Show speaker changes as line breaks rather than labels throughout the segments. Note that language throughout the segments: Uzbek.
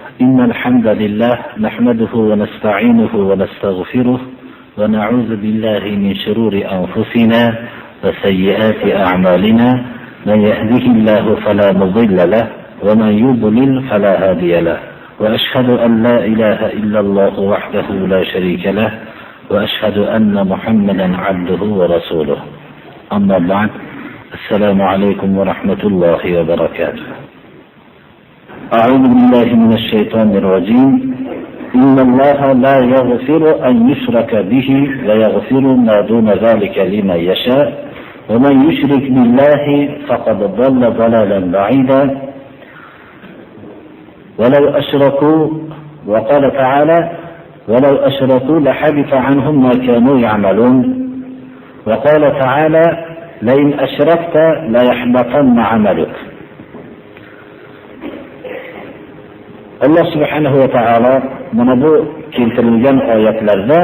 إن الحمد لله نحمده ونستعينه ونستغفره ونعوذ بالله من شرور أنفسنا وسيئات أعمالنا. من يهده الله فلا مضل له ومن يضلل فلا هادي له. وأشهد أن لا إله إلا الله وحده لا شريك له وأشهد أن محمدا عبده ورسوله. أما بعد، السلام عليكم ورحمة الله وبركاته. أعوذ بالله من الشيطان الرجيم. إن الله لا يغفر أن يشرك به ويغفر ما دون ذلك لمن يشاء ومن يشرك بالله فقد ضل ضلالا بعيدا. ولو أشركوا، وقال تعالى: ولو أشركوا لحبط عنهم ما كانوا يعملون. وقال تعالى: لئن أشركت ليحبطن عملك. Allah subhanahu va taolo mana bu keltirilgan oyatlarda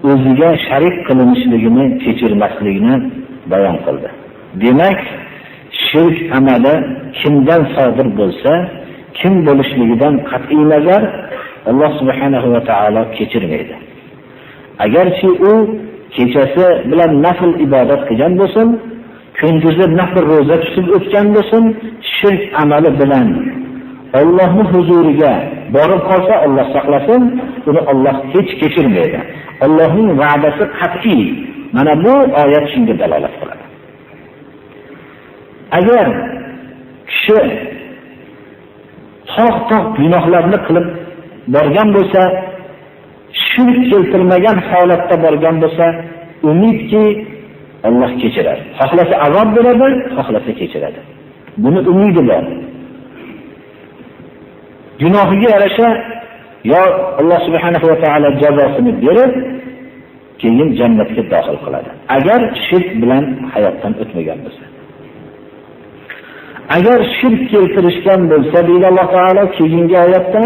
o'ziga sharik qilinishligini kechirmasligini bayon qildi. Demak, shirk amali kimdan sodir bo'lsa, kim bo'lishligidan qat'iy nazar Allah subhanahu va taolo kechirmaydi. Agarchi u kechasi bilan nafl ibodat qilgan bo'lsin, kunduzi nafl roza tutib o'tgan bo'lsin, shirk amali bilan Allohning huzuriga borib qolsa, Alloh saqlasin, uni Alloh hech kechirmaydi. Allohning va'dasi qat'iy. Mana bu oyat shunga dalolat qiladi. Agar kishi tog' gunohlarni qilib borgan bo'lsa, shirk keltirmagan holatda borgan bo'lsa, umidki Alloh kechiradi. Xohlasa azob beradi, xohlasa kechiradi. Buni umidi bor. Gunohiga yarasha yo Alloh subhanahu va taolo jazosini berib, keyin jannatga daxil qiladi. Agar shirk bilan hayotdan o'tmagan bo'lsa. Agar shirk keltirishgan bo'lsa, deydi Alloh taolo keyingi oyatda,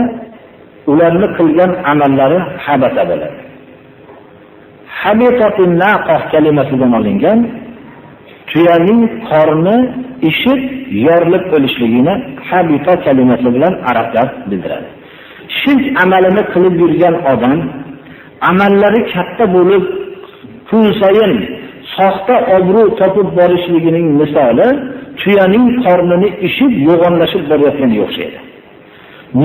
ularni qilgan amallari habata bo'ladi. Habitatin naqah kalimasidan olingan, tuyaning qorni ishib yorilib o'lishligini habita kalimasi bilan arablar bildiradi. Shirk amalini qilib yurgan odam amallari katta bo'lib, kun sayin soxta obro' topib borishligining misoli tuyaning qornini ishib yo'g'onlashib borayotganga o'xshaydi.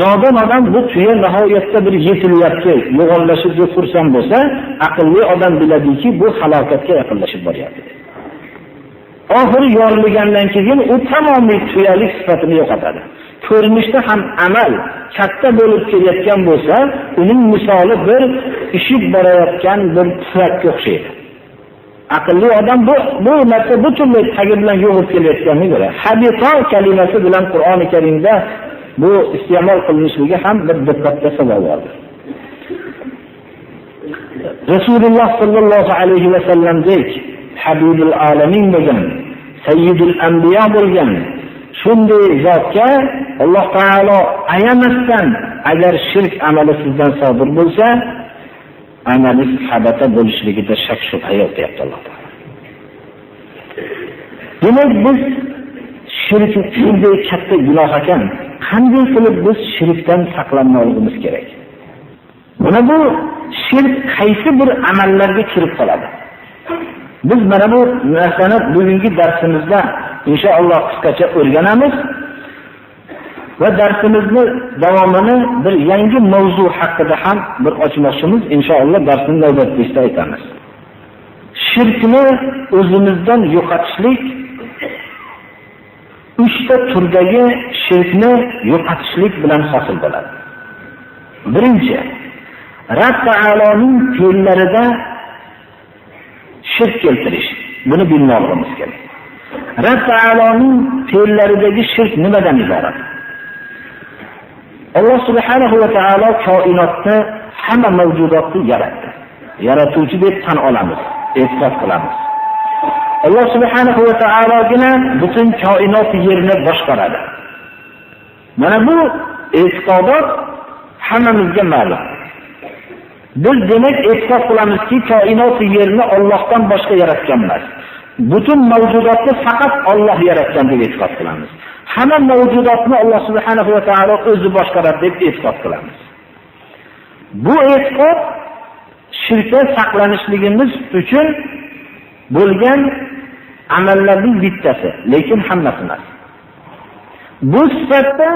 Nodon odam bu tuya nihoyatda bir yetilyapti, yo'g'onlashib xursand bo'lsa, aqlli odam biladiki, bu halokatga yaqinlashib boryapti. Oxiri yorilgandan keyin u tamomiy tuyalik sifatini yo'qotadi. Ko'rinishda ham amal katta bo'lib kelayotgan bo'lsa, uning misoli bir ishib borayotgan bir turakka o'xshaydi. Aqlli odam bu narsa butunlay tagi bilan yo'qib kelayotganini ko'radi. Habita kalimasi bilan Qur'oni Karimda bu iste'mol qilinishligi ham bir diqqatga sabab bo'ldi. Rasululloh sallallohu alayhi va sallamdek Habibul alamin bo'lgan, Sayyidul anbiyo bo'lgan shunday zotga Alloh taolo ayamasdan agar shirk amali sizdan sodir bo'lsa, amalingiz habata bo'lishligida shak shubha yo'q deyapti Alloh taolo. Demak, biz shirk shunday katta gunoh ekan, qanday qilib biz shirkdan saqlanmoqligimiz kerak? Mana bu shirk qaysi bir amallarga kirib qoladi? Biz mana bu narsani bugungi darsimizda inshaalloh qisqacha o'rganamiz va darsimizni davomini bir yangi mavzu haqida ham bir ochmoqchimiz. Inshaalloh darsning navbatida aytamiz. Shirkni o'zimizdan yo'qotishlik 3 ta turdagi shirkni yo'qotishlik bilan hosil bo'ladi. Birinchi, Rabb taoloning fe'llarida shirk keltirish. Buni bilmoqimiz kerak. Rabb taoloning fe'llaridagi shirk nimadan iborat? Alloh subhanahu va taolo koinotni, hamma mavjudotni yaratdi. Yaratuvchi deb tan olamiz, e'tirof qilamiz. Alloh subhanahu va taologina butun koinot yerni boshqaradi. Mana bu e'tiqodot hammamizga ma'lum. Biz demak e'tiqod qilamizki, koinot yerni Allohdan boshqa yaratgan emas. butun mavjudotni faqat Alloh yaratgan deb e'tiqod qilamiz. Hamma mavjudotni Alloh subhanahu va taolo o'zi boshqaradi deb e'tiqod qilamiz. Bu e'tiqod shirkdan saqlanishligimiz uchun bo'lgan amallarning bittasi, lekin hammasi emas. Bu sifatda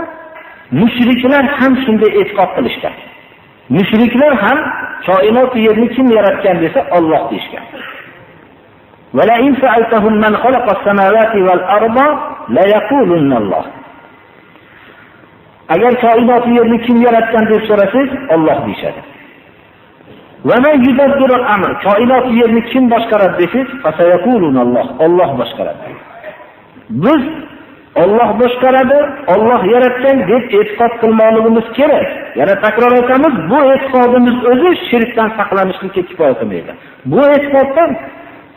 mushriklar ham shunday e'tiqod qilishgan. Mushriklar ham koinot yerni kim yaratgan desa Alloh deyishgan. Wala in sa'altahum man khalaqa as-samawati wal arda la yaqulunna Alloh. Agar koinot yerni kim yaratgan deb so'rasangiz Alloh deyshadi. Va man yudabbiru al-amr, koinot yerni kim boshqaradi desangiz fasayaquluna Alloh, Alloh boshqaradi. Biz Alloh boshqaradi, Alloh yaratgan deb e'tiqod qilmoqligimiz kerak. Yana takror aytamiz, bu e'tiqodimiz o'zi shirkdan saqlanishlikka kifoya qilmaydi. Bu e'tiqoddan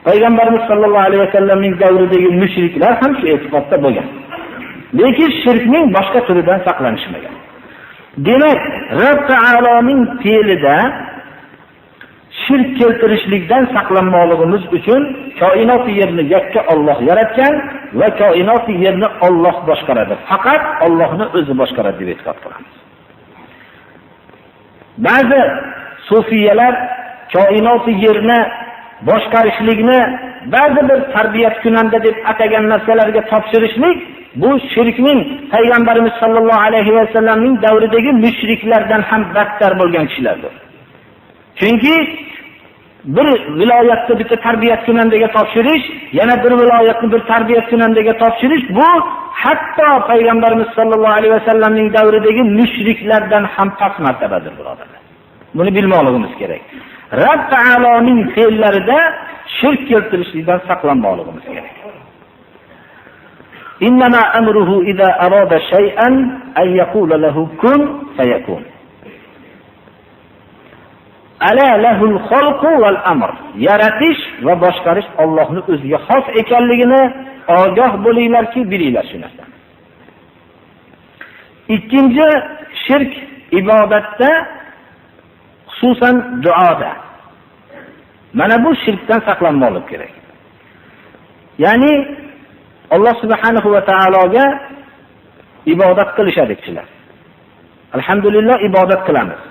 Payg'ambarimiz sollallohu alayhi vasallamning davridagi mushriklar ham shu e'tiqodda bo'lgan. Lekin shirkning boshqa turidan saqlanishmagan. Demak, Rabb taoloning fe'lida shirk keltirishlikdan saqlanmoqligimiz uchun koinot yerni yakka Alloh yaratgan va koinot yerni Alloh boshqaradi. Faqat Allohni o'zi boshqaradi deb e'tiqod qilamiz. Ba'zi sufiyalar koinot yerni boshqarishlikni ba'zi bir tarbiyat kunanda deb atagan narsalarga topshirishlik bu shirkning Payg'ambarimiz sollallohu alayhi vasallamning davridagi mushriklardan ham battar bo'lgan kishilardir. Chunki bir viloyatda bitta tarbiyat kunandaga topshirish, yana bir viloyatni bir tarbiyat kunandaga topshirish bu hatto Payg'ambarimiz sollallohu alayhi vasallamning davridagi mushriklardan ham past martabadir, birodarlar. Buni bilmoqligimiz kerak. Rabb taoloning fe'llarida shirk keltirishlikdan saqlanmoqligimiz kerak. Innama amruhu idza arada shay'an an yaqula lahu kun fayakun. Ala lahul xalqu val amr. Yaratish va boshqarish Allohning o'ziga xos ekanligini ogoh bo'linglarki, bilinglar shu narsani. Ikkinchi shirk ibodatda, xususan duoda. Mana bu shirkdan saqlanmoqlik kerak. Ya'ni Alloh subhanahu va taologa ibodat qilishadi kishilar. Alhamdulillah ibodat qilamiz.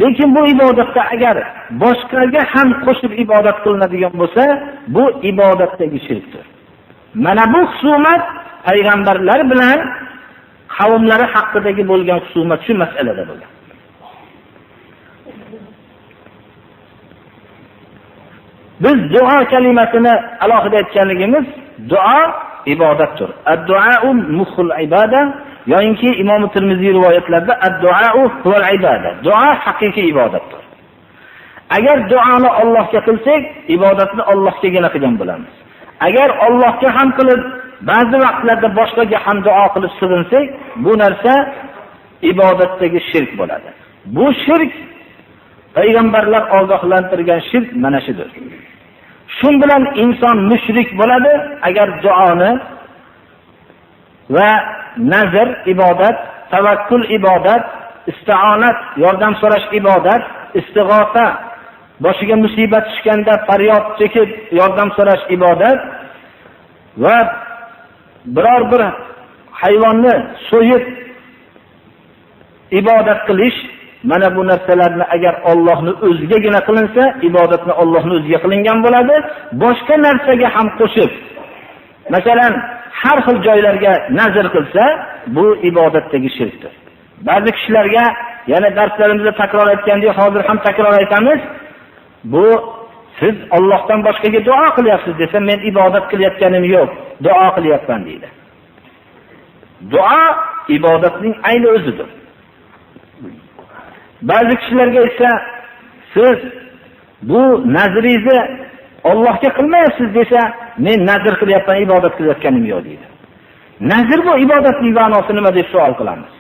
Lekin bu ibodatda agar boshqaga ham qo'shib ibodat qilinadigan bo'lsa, bu ibodatdagi shirkdir. Mana bu husumat payg'ambarlar bilan qavmlari haqidagi bo'lgan husumat shu masalada bo'lgan. Biz duo kalimasini alohida aytganligimiz, duo ibodatdir. Ad-duo mukhul ibada, yoki Imom Tirmiziy rivoyatlarida ad-duo huval ibada. Duo haqiqiy ibodatdir. Agar duoni Allohga qilsak, ibodatni Allohgagina qilgan bo'lamiz. Agar Allohga ham qilib, ba'zi vaqtlarda boshqaga ham duo qilib sig'insak, bu narsa ibodatdagi shirk bo'ladi. Bu shirk payg'ambarlar ogohlantirgan shirk mana shudir. Shun bilan inson mushrik bo'ladi agar duoni va nazr ibodat, tavakkul ibodat, isti'onat yordam so'rash ibodat, istig'osa boshiga musibat tushganda faryod chekib yordam so'rash ibodat va biror bir hayvonni so'yib ibodat qilish, mana bu narsalarni agar Allohning o'zigagina qilinsa, ibodatni Allohning o'ziga qilingan bo'ladi. Boshqa narsaga ham qo'shib, masalan, har xil joylarga nazr qilsa, bu ibodatdagi shirkdir. Ba'zi kishilarga, yana darslarimizda takror aytgandek, hozir ham takror aytamiz, bu siz Allohdan boshqaga duo qilyapsiz desa, men ibodat qilayotganim yo'q, duo qilyapman deydi. Duo ibodatning ayni o'zidir. Ba'zi kishilarga esa siz bu nazringizni Allohga qilmayapsiz desa, men nazr qilyapman, ibodat qilayotganim yo'q deydi. Nazr bu ibodatning ma'nosi nima deb savol qilamiz.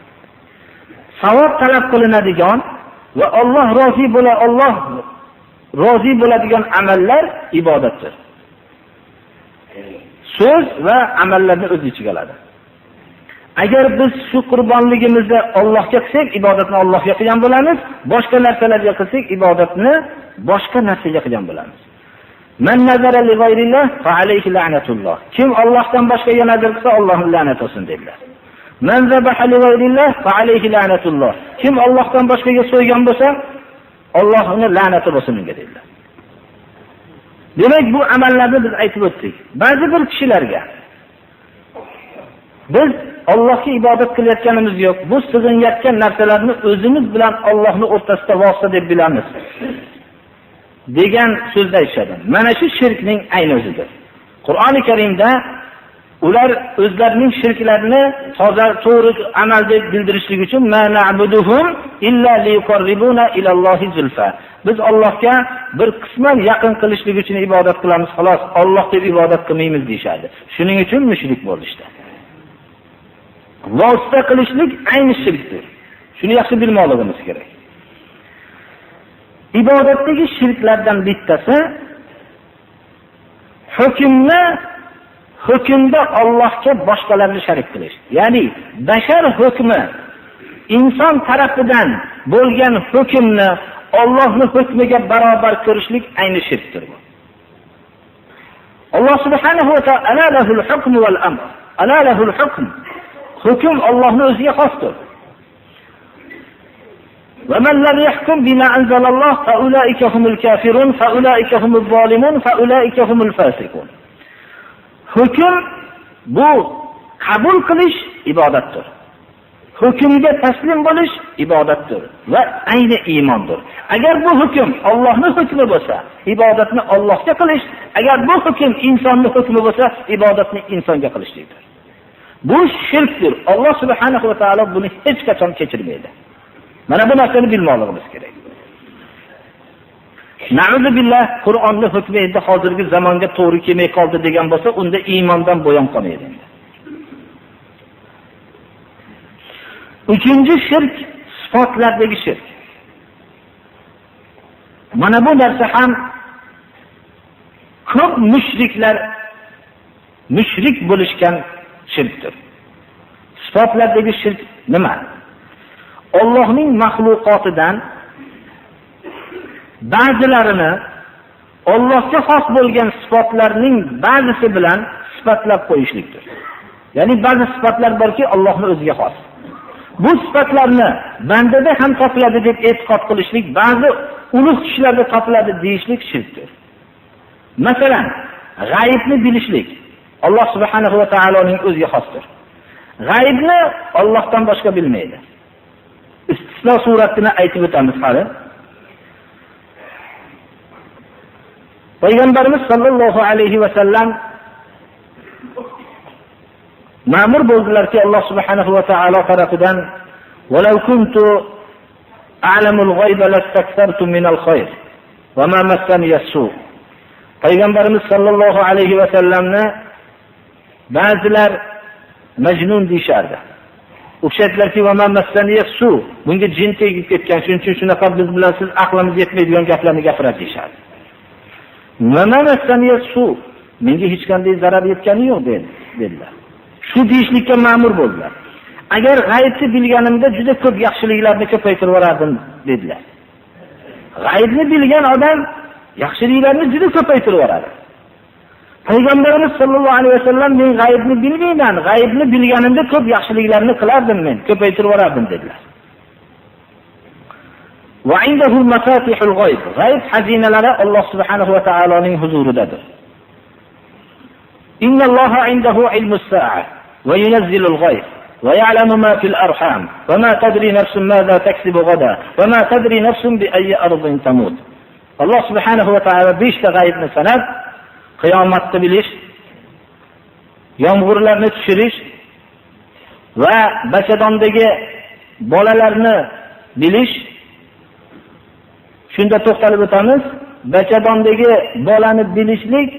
Savob talab qilinadigan va Alloh rozi bo'ladigan amallar ibodatdir. So'z va amallarni o'z ichiga oladi. Agar biz shu qurbonligimizni Allohga qilsak, ibodatni Allohga qilgan bo'lamiz, boshqa narsalarga qilsak, ibodatni boshqa narsaga qilgan bo'lamiz. Man nazara li g'ayrillah fa alayhi la'natulloh. Kim Allohdan boshqaga nazar qilsa, Allohning la'nati olsin dedilar. Man zabaha li g'ayrillah fa alayhi la'natulloh. Kim Allohdan boshqaga so'ygan bo'lsa, Allohning la'nati bo'lsin unga dedilar. Demak, bu amallarni biz aytib o'tdik. Ba'zi bir kishilarga biz Allohga ibodat qilayotganimiz yo'q. Bu sig'inayotgan narsalarni o'zimiz bilan Allohning o'rtasida vosita deb bilamiz degan so'zni aytishadi. Mana shu shirkning ayni o'zidir. Qur'oni Karimda ular o'zlarining shirklarini to'g'ri amal deb bildirishlik uchun ma na'buduhum illa liqarribuna ilallohi zulfa. Biz Allohga bir qisman yaqin qilishlik uchun ibodat qilamiz, xolos. Alloh deb ibodat qilmaymiz deyshadi. Shuning uchun mushrik bo'lishdi. Vosita qilishlik ayni shirkdir. Shuni yaxshi bilmoqligimiz kerak. Ibodatdagi shirklardan bittasi hukmda Allohga boshqalarni sharik qilish. Ya'ni bashar hukmi, inson tarafidan bo'lgan hukmni Allohning hukmiga barobar ko'rishlik ayni shirkdir. Alloh subhanahu va taolo lahul hukm val amr. Ala lahul hukm. Hukm Allohning o'ziga xosdir. وَمَنْ لَمْ يَحْكُمْ بِمَا أَنزَلَ اللَّهُ فَأُولَئِكَ هُمُ الْكَافِرُونَ فَأُولَئِكَ هُمُ الظَّالِمُونَ فَأُولَئِكَ هُمُ الْفَاسِقُونَ. Hukm bu qabul qilish ibodatdir. Hukmga taslim bo'lish ibodatdir va ayni iymondir. Agar bu hukm Allohning hukmi bo'lsa, ibodatni Allohga qilish, agar bu hukm insonning hukmi bo'lsa, ibodatni insonga qilishdir. Bu shirkdir. Alloh subhanahu va taolo buni hech qachon kechirmaydi. Mana bu narsani bilmoqligimiz kerak. Na'udzu billah, Qur'onning hukmi endi hozirgi zamonga to'g'ri kelmay qoldi degan bo'lsa, unda iymondan bo'yon qolmaydi. Uchinchi shirk sifatlardagi shirk. Mana bu narsa ham ko'p mushrik bo'lishgan shirkdir. Sifatlardagi shirk nima? Allohning mahluqotidan ba'zilarini Allohga xos bo'lgan sifatlarning ba'zisi bilan sifatlab qo'yishlikdir. Ya'ni ba'zi sifatlar borki, Allohning o'ziga xos. Bu sifatlarni bandada ham topiladi deb e'tiqod qilishlik, ba'zi ulug' kishilarda topiladi deyishlik shirkdir. Masalan, g'aybni bilishlik Alloh subhanahu va taoloning o'ziga xosdir. G'aybni Allohdan boshqa bilmaydi. Istisno suratini aytib o'tamiz hali. Payg'ambarimiz sollallohu alayhi va sallam ma'mur bo'ldilarki, Alloh subhanahu va taolo tarafidan "Walau kuntu a'lamul g'ayba lastakthartu minal khayr va ma massani as-su." Payg'ambarimiz sollallohu alayhi va sallamni ba'zilar majnun deyishardi. O'xshatlarki, "Va ma massani as-su." Bunga jin tegib ketgan, shuning uchun shunaqa biz bilan siz aqlimiz yetmaydigan gaplarni gapiradi deyishardi. "Va ma massani as-su." Menga hech qanday zarar yetgani yo'q dedilar. Shu deyishlikka ma'mur bo'ldilar. Agar g'aybni bilganimda juda ko'p yaxshiliklarni ko'paytirib yuborardim dedilar. G'aybni bilgan odam yaxshiliklarni juda ko'paytirib yuboradi. Payg'ambarimiz sollallohu alayhi vasallam men g'aybni bilmayman, g'aybni bilganimda ko'p yaxshiliklarni qilardim men, ko'paytirib yuborardim dedilar. Va indahu mafatihul g'ayb. G'ayb xazinalari Alloh subhanahu va taoloning huzuridadir. Inna Alloha indahu ilmus sa'a va yunazzilul g'ayb va ya'lamu ma fil arham va ma tadri nafsun madha taksibu ghadan va ma tadri nafsun bi ayyi ardin tamut. Alloh subhanahu va taolo 5 ta g'aybni sanab, qiyomatni bilish, yomg'irlarni tushirish va bachadondagi bolalarni bilish. Shunda to'xtalib o'tamiz. Bachadondagi bolani bilishlik,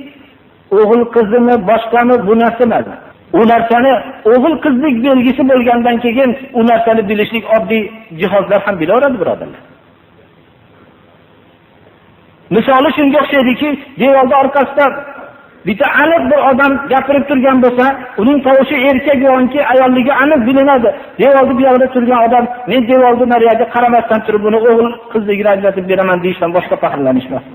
o'g'il qizini boshqami bu narsa emas. U narsani o'g'il qizlik belgisi bo'lgandan keyin u narsani bilishlik oddiy jihozlar ham bilaveradi, birodarlar. Misoli shunga o'xshaydiki, devorda orqasida bitta aniq bir odam gapirib turgan bo'lsa, uning tovushi erkak yoki ayolligi aniq bilinadi. Devorda bu yerda turgan odam, men devorda nariyaga qaramasdan turib buni o'g'il qizligini ajratib beraman deyishdan boshqa faxrlanishmas.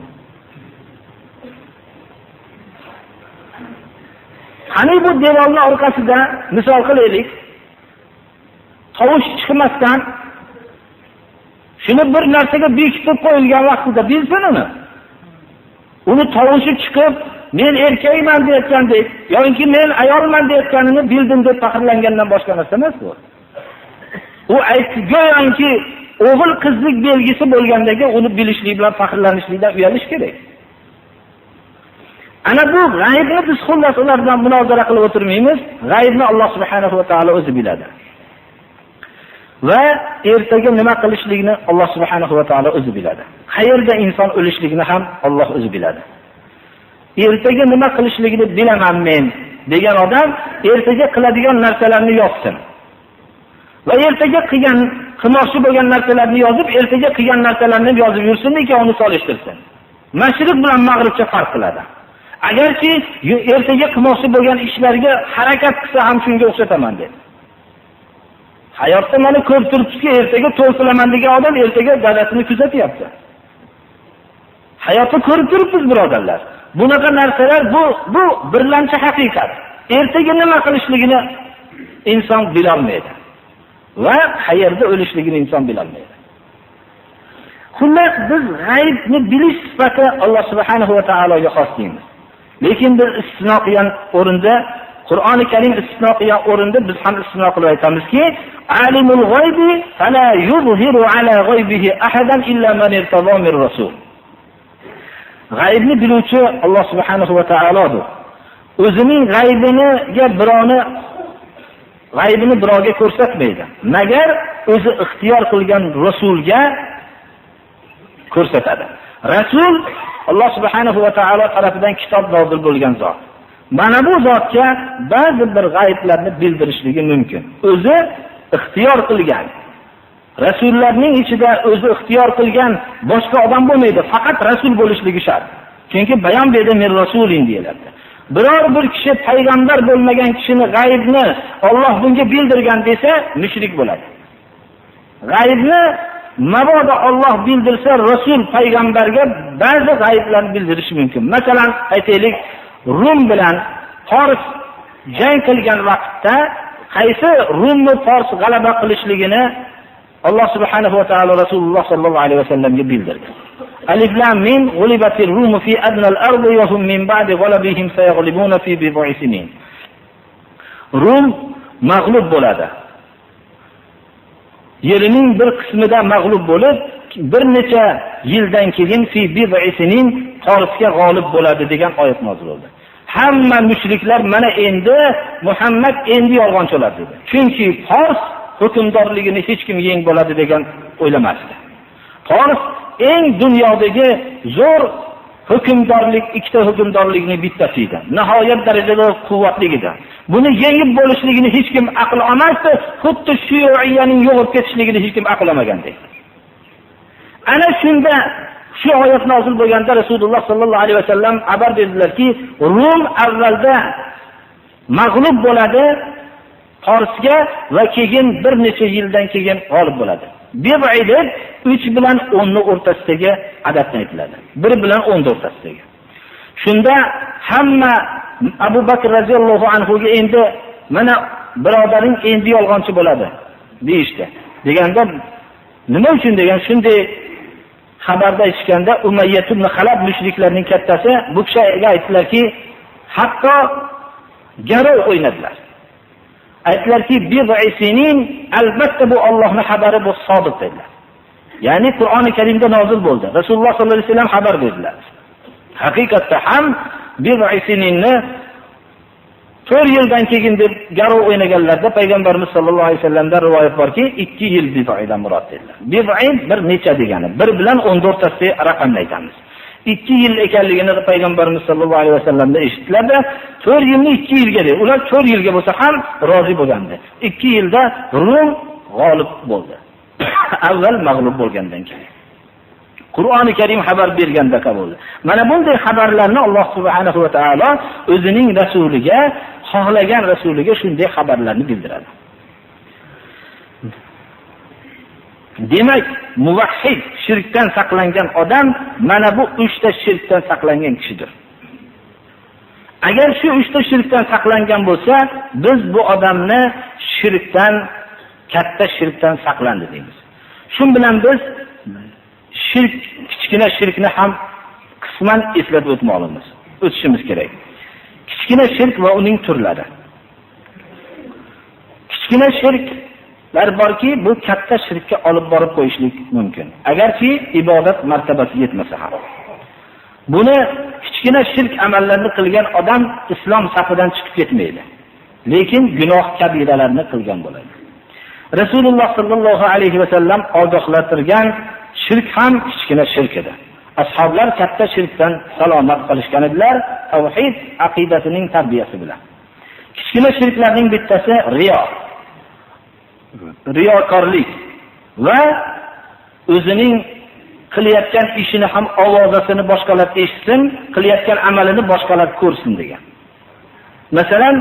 Qani bu devorning orqasida misol qilaylik, tovush chiqmasdan shuni bir narsaga bekitib qo'yilgan vaqtida bilsin uni tovushi chiqib, men erkakman deyotgandek yoki men ayolman deyotganini bildim deb faxrlangandan boshqa narsa emas bu. U aytgo'yoki o'g'il qizlik belgisi bo'lgandagi uni bilishlik bilan faxrlanishlikdan uyalish kerak. Ana bu g'aybni biz xullas ular bilan munozara qilib o'tirmaymiz. G'aybni Alloh subhanahu va taolo o'zi biladi. Va ertaga nima qilishligini Alloh subhanahu va taolo o'zi biladi. Qayerda inson o'lishligini ham Alloh o'zi biladi. Ertaga nima qilishligini bilaman men degan odam ertaga qiladigan narsalarni yozsin. Va ertaga qilmoqchi bo'lgan narsalarni yozib, ertaga qilgan narsalarni yozib yursin, ikkovini solishtirsin. Mashriq bilan mag'ribcha farq qiladi. Agarki ertaga qilmoqchi bo'lgan ishlarga harakat qilsa ham shunga o'xshataman dedi. Hayotda mana ko'rib turibsizki, ertaga to'lqilaman degan odam ertaga dadasini kuzatyapti. Hayotni ko'rib turibmiz birodarlar. Bunaqa narsalar bu birlamchi haqiqat. Ertaga nima qilishligini inson bilolmaydi va qayerda o'lishligini inson bilolmaydi. Xullas biz g'aybni bilish sifati Alloh subhanahu va taologa xos deymiz. Lekin biz istisno qilgan o'rinda, Qur'oni Karim istisno qilgan o'rinda biz ham istisno qilib aytamizki, alimul g'aybi fala yuzhiru ala g'aybihi ahadan illa man irtado min rasul. G'aybni biluvchi Alloh subhanahu va taolodir. O'zining g'aybini birovga ko'rsatmaydi. Magar o'zi ixtiyor qilgan rasulga ko'rsatadi. Rasul Alloh subhanahu va taolo tarafidan kitob nozil bo'lgan zot. Mana bu zotga ba'zi bir g'ayblarni bildirishligi mumkin. O'zi ixtiyor qilgan. Rasullarning ichida o'zi ixtiyor qilgan boshqa odam bo'lmaydi, faqat rasul bo'lishligi shart. Chunki bayon berdi men rasulin deyiladi. Biror bir kishi payg'ambar bo'lmagan kishini g'aybni Alloh bunga bildirgan desa, mushrik bo'ladi. G'aybni mabodo Alloh bildirsa, rasul payg'ambarga ba'zi g'ayblarni bildirishi mumkin. Masalan, aytaylik, Rum bilan Fors jang qilgan vaqtda qaysi Rumni Fors g'alaba qilishligini Alloh subhanahu va taolo Rasululloh sallallohu alayhi vasallamga bildirdi. Alif lam mim g'ulibatir rum fi adna al-ardi wa hum min ba'di ghalabihim sayaghlibuna fi bid'i sinin. Rum mag'lub bo'ladi. Yerining bir qismida mag'lub bo'lib, bir necha yildan keyin fi bid'i sinin Forsga g'olib bo'ladi degan oyat nozil bo'ldi. Hamma mushriklar mana endi Muhammad endi yolg'onchi bo'ladi dedi. Chunki Fors hukmdorligini hech kim yeng bo'ladi degan o'ylamasdi. Fors eng dunyodagi zo'r hukmdorlik, ikkita hukmdorlikning bittasi edi. Nihoyat darajada quvvatli edi. Buni yengib bo'lishligini hech kim aql olmasdi, xuddi Shiyuiyaning yo'qib ketishligini hech kim aql olmagandek. Ana shunda shu oyat nozil bo'lganda Rasululloh sallallohu alayhi vasallam xabar berdilarki, Rum avvalda mag'lub bo'ladi Forsga va keyin bir necha yildan keyin g'olib bo'ladi. Bid'idib 3 bilan 10 ning o'rtasidagi adadni aytiladi. 1 bilan 10 o'rtasidagi. Shunda hamma Abu Bakr radhiyallohu anhu ga endi mana birodaring endi yolg'onchi bo'ladi deyishdi. Deganda nima uchun degan shunday xabarda aytishganda Umayya ibn Xalab mushriklarning kattasi bu kishiga aytdilarki, hatto garov o'ynadilar. Aytdilarki, bid'i sinin albatta bu Allohning xabari, bu sobit dedilar. Ya'ni Qur'oni Karimda nozil bo'ldi. Rasululloh sollallohu alayhi vasallam xabar berdilar. Haqiqatda ham bid'i sininni 4 yildan keyin deb garov o'ynaganlarda payg'ambarimiz sollallohu alayhi vasallamdan rivoyat borki, 2 yil bid'idan murod dedilar. Bid'i bir necha degani, 1 bilan 14 tasi raqamni aytamiz. 2 yil ekanligini payg'ambarimiz sollallohu alayhi vasallamdan eshitdilarda, 4 yilni 2 yilga dedi. Ular 4 yilga bo'lsa ham rozi bo'lgandi. 2 yilda Rum g'olib bo'ldi. Avval mag'lub bo'lgandan keyin. Qur'oni Karim xabar berganda bo'ldi. Mana bunday xabarlarni Alloh subhanahu va taolo o'zining rasuliga, xohlagan rasuliga shunday xabarlarni bildiradi. Demak, muvahhid, shirkdan saqlangan odam mana bu 3 ta shirkdan saqlangan kishidir. Agar shu 3 ta shirkdan saqlangan bo'lsa, biz bu odamni shirkdan, katta shirkdan saqlandi deymiz. Shun bilan biz shirk, kichkina shirkni ham qisman eslatib o'tishimiz kerak. Kichkina shirk va uning turlari. Kichkina shirklar borki, bu katta shirkka olib borib qo'yishlik mumkin. Agarki ibodat martabasiga yetmasa ham. Buni kichkina shirk amallarni qilgan odam islom safidan chiqib ketmaydi. Lekin gunoh kabiralarni qilgan bo'ladi. Rasululloh sallallohu alayhi va sallam ogohlantirgan shirk ham kichkina shirk edi. Ashoblar katta shirkdan salomat qolishgan edilar, tavhid aqidasining tarbiyasi bilan. Kichkina shirklarning bittasi riyo. Riyokorlik va o'zining qilayotgan ishini ham ovozasini boshqalar eshitsin, qilayotgan amalini boshqalar ko'rsin degan. Masalan,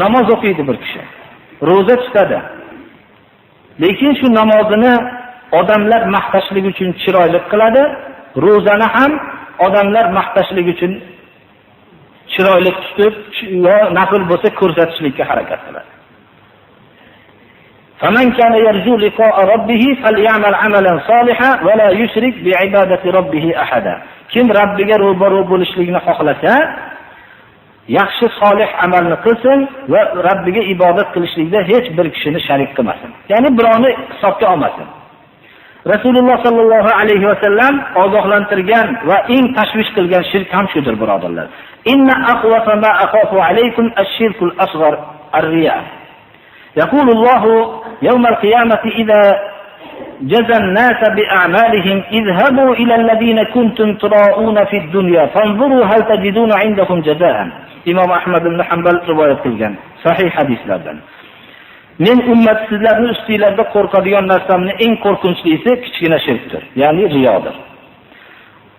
namoz o'qiydi bir kishi, roza tutadi. Lekin shu namozini odamlar maqtashlik uchun chiroyli qiladi, rozani ham odamlar maqtashlik uchun chiroyli tutib, yo nafl bo'lsa ko'rsatishlikka harakat qiladi. فمن كان يرجو لقاء ربه فليعمل عملا صالحا ولا يشرك بعبادة ربه أحدا. Kim Rabbiga ro'baro bo'lishlikni xohlasa, yaxshi solih amalni qilsin va Rabbiga ibodat qilishlikda hech bir kishini sharik qilmasin. Ya'ni birovni hisobga olmasin. Rasululloh sallallohu alayhi va sallam ogohlantirgan va eng tashvish qilgan shirk ham shudir, birodarlar. Inna aqwafa ma akhafu alaykum ash-shirkul asghar ar-riya. يقول الله يوم القيامة إذا جزى الناس بأعمالهم اذهبوا إلى الذين كنتم تراءون في الدنيا فانظروا هل تجدون عندهم جزاء. إمام أحمد بن حنبل رواية قilgan sahih hadislardan. Men ummatsizlarni ustinglarda qo'rqadigan narsamni eng qo'rqinchlisi kichkina shirkdir, ya'ni riyodir.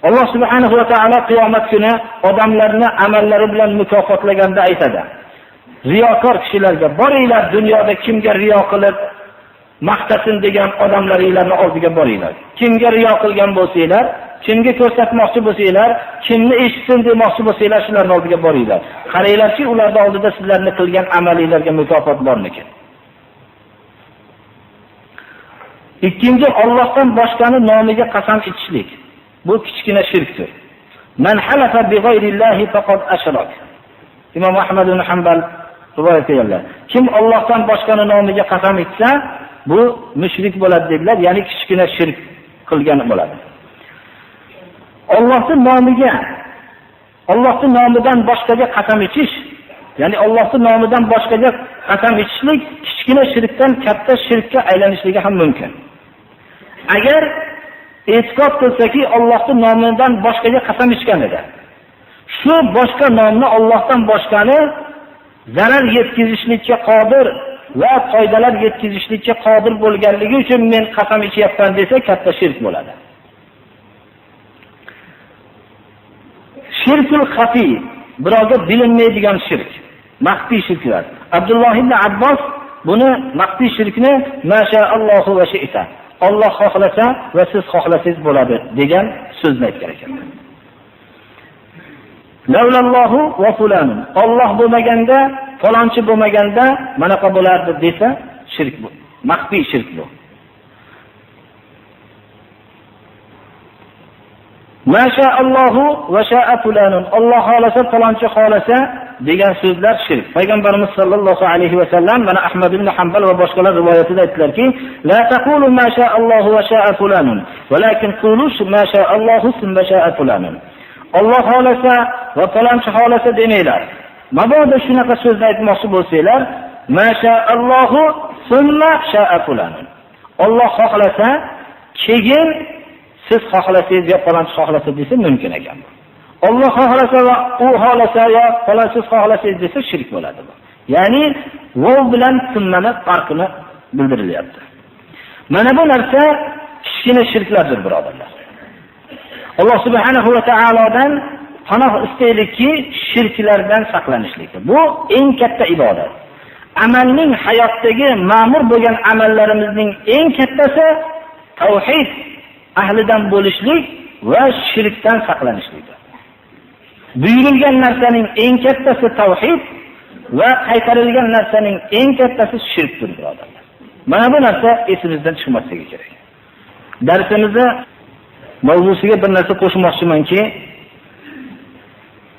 Alloh subhanahu va taolo qiyomat kuni odamlarni amallari bilan mukofotlaganda aytadi: Riyokor kishilarga boringlar, dunyoda kimga riyo qilib maqtasin degan odamlaringlarning oldiga boringlar. Kimga riyo qilgan bo'lsanglar, kimga ko'rsatmoqchi bo'lsanglar, kimni eshitsin demoqchi bo'lsanglar, shularning oldiga boringlar. Qaranglarki, ularning oldida sizlarning qilgan amalinglarga mukofot bormikin. Ikkinchi, Allohdan boshqani nomiga qasam ichishlik. Bu kichkina shirkdir. Man halafa bi g'ayrillahi faqad ashrak. Imom Ahmad ibn Hanbal rivoyat qilganlar. Kim Allohdan boshqani nomiga qasam ichsa, bu mushrik bo'ladi dedilar, ya'ni kichkina shirk qilgan bo'ladi. Allohning nomiga, Allohning nomidan boshqaga qasam ichish, ya'ni Allohning nomidan boshqaga qasam ichishlik kichkina shirkdan katta shirkka aylanishligi ham mumkin. Agar e'tiqod qilsaki, Allohning nomidan boshqaga qasam ichgan edi, shu boshqa nomni Allohdan boshqani zarar yetkazishlikka qodir va foydalar yetkazishlikka qodir bo'lganligi uchun men qasam ichyapman desa, katta shirk bo'ladi. Shirkul xafi, birovga bilinmaydigan shirk, maxfiy shirklar. Abdulloh ibn Abbos buni maxfiy shirkni mashaallohu va shi'ta, Alloh xohlasa va siz xohlasangiz bo'ladi degan so'zni aytgan ekanlar. Lavlallohu va fulanun. Alloh bo'lmaganda, falonchi bo'lmaganda manaqa bo'lardi desa, shirk bu. Maxfiy shirk bu. Mashaallohu va sha'a fulanun. Alloh xolasa, falonchi xolasa degan so'zlar shirk. Payg'ambarimiz sollallohu alayhi va sallam mana Ahmad ibn Hanbal va boshqalar rivoyatida aytdilarki, la taqulu mashaallohu va sha'a fulanun, walakin qulu mashaallohu thumma sha'a fulanun. Alloh xolasa va falonchi xolasa demanglar. Mabodo shunaqa so'zni aytmoqchi bo'lsanglar, mashaallohu thumma sha'a fulanun. Alloh xohlasa, keyin siz xohlasangiz yo falonchi xohlasa desa mumkin ekan. Alloh xohlasa va u xohlasa yo falonchi xohlasangiz desa shirk bo'ladi bu. Ya'ni vov bilan sunnani farqini bildirilyapti. Mana bu narsa kichkina shirklardir, birodarlar. Alloh subhanahu va taolodan panoh istaylikki, shirklardan saqlanishlik. Bu eng katta ibodat. Amalning hayotdagi ma'mur bo'lgan amallarimizning eng kattasi tauhid ahlidan bo'lishlik va shirkdan saqlanishlik. Buyurilgan narsaning eng kattasi tavhid va qaytarilgan narsaning eng kattasi shirkdir, birodarlar. Mana bu narsa esimizdan chiqmasligi kerak. Darsimizda mavzusiga bir narsa qo'shmoqchimanki,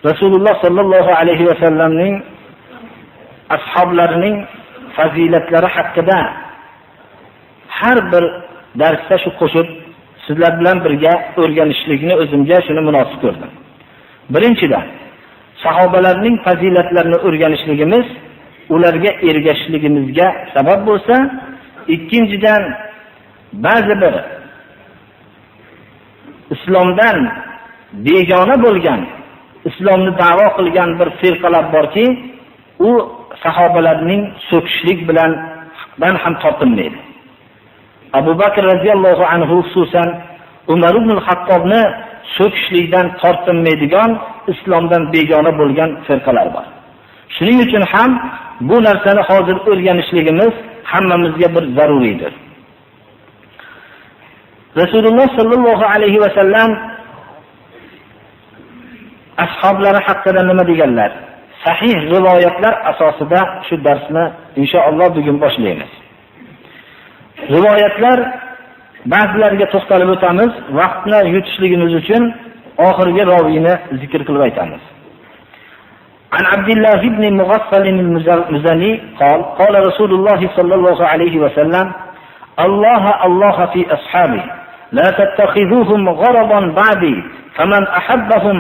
Rasululloh sallallohu alayhi va sallamning ashablarining fazilatlari haqida har bir darsda shu qo'shib sizlar bilan birga o'rganishlikni o'zimga shuni munosib ko'rdim. Birinchidan, sahobalarning fazilatlarini o'rganishligimiz ularga ergashishligimizga sabab bo'lsa, ikkinchidan ba'zi bir islomdan begona bo'lgan, islomni da'vo qilgan bir firqalar borki, u sahobalarning so'kishlik bilan ham topilmaydi. Abu Bakr radhiyallohu anhu xususan Umar ibn al-Hattobni so'kishlikdan tortinmaydigan, islomdan begona bo'lgan firqalar bor. Shuning uchun ham bu narsani hozir o'rganishligimiz hammamizga bir zaruriydir. Rasululloh sallallohu alayhi va sallam ashablari haqida nima deganlar? Sahih rivoyatlar asosida shu darsni inshaalloh bugun boshlaymiz. Rivoyatlar ba'zilariga to'xtalib o'tamiz, vaqtni yutishligimiz uchun oxirgi roviyni zikr qilib aytamiz. An Abdullah ibn Mughaffal al-Muzani qala Rasululloh sallallohu alayhi va sallam Allah fi ashabi la tattakhiduhum gharaban ba'di faman ahabbahum